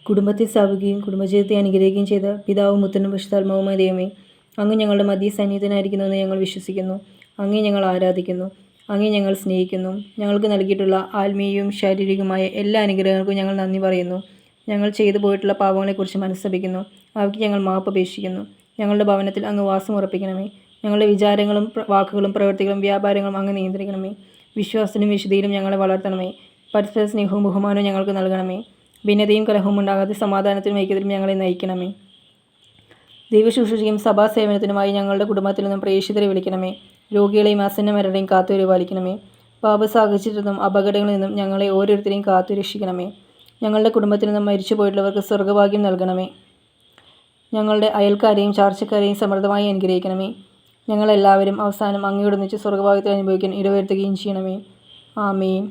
കുടുംബത്തെ സ്ഥാപിക്കുകയും കുടുംബജീവിതത്തെ അനുഗ്രഹിക്കുകയും ചെയ്ത പിതാവും പുത്രനും പരിശുദ്ധാത്മാവുമായ ദൈവമേ, അങ്ങ് ഞങ്ങളുടെ മധ്യ സന്നിഹിതനായിരിക്കുന്നുവെന്ന് ഞങ്ങൾ വിശ്വസിക്കുന്നു. അങ്ങേ ഞങ്ങൾ ആരാധിക്കുന്നു. അങ്ങേ ഞങ്ങൾ സ്നേഹിക്കുന്നു. ഞങ്ങൾക്ക് നൽകിയിട്ടുള്ള ആത്മീയവും ശാരീരികവുമായ എല്ലാ അനുഗ്രഹങ്ങൾക്കും ഞങ്ങൾ നന്ദി പറയുന്നു. ഞങ്ങൾ ചെയ്തു പോയിട്ടുള്ള പാപങ്ങളെക്കുറിച്ച് മനസ്തപിക്കുന്നു. അവയ്ക്ക് ഞങ്ങൾ മാപ്പ് അപേക്ഷിക്കുന്നു. ഞങ്ങളുടെ ഭവനത്തിൽ അങ്ങ് വാസം ഉറപ്പിക്കണമേ. ഞങ്ങളുടെ വിചാരങ്ങളും വാക്കുകളും പ്രവൃത്തികളും വ്യാപാരങ്ങളും അങ്ങ് നിയന്ത്രിക്കണമേ. വിശ്വാസത്തിലും വിശുദ്ധിയിലും ഞങ്ങളെ വളർത്തണമേ. പരസ്പര സ്നേഹവും ബഹുമാനവും ഞങ്ങൾക്ക് നൽകണമേ. ഭിന്നതയും കലഹവും ഉണ്ടാകാതെ സമാധാനത്തിലും ഐക്യത്തിലും ഞങ്ങളെ നയിക്കണമേ. ദൈവശുശ്രൂഷയും സഭാസേവനത്തിനുമായി ഞങ്ങളുടെ കുടുംബത്തിൽ നിന്നും പ്രേക്ഷിതരെ വിളിക്കണമേ. രോഗികളെയും ആസന്നമരണരെയും കാത്തുപരിപാലിക്കണമേ. പാപസാഹചര്യത്തിൽ നിന്നും അപകടങ്ങളിൽ നിന്നും ഞങ്ങളെ ഓരോരുത്തരെയും കാത്തുരക്ഷിക്കണമേ. ഞങ്ങളുടെ കുടുംബത്തിൽ നിന്നും മരിച്ചു പോയിട്ടുള്ളവർക്ക് സ്വർഗ്ഗഭാഗ്യം നൽകണമേ. ഞങ്ങളുടെ അയൽക്കാരെയും ചാർച്ചക്കാരെയും സമൃദ്ധമായി അനുഗ്രഹിക്കണമേ. ഞങ്ങളെല്ലാവരും അവസാനം അങ്ങയോടൊന്നിച്ച് സ്വർഗ്ഗഭാഗ്യത്തിൽ അനുഭവിക്കാൻ ഇടവരുത്തുകയും ചെയ്യണമേ. ആമേൻ.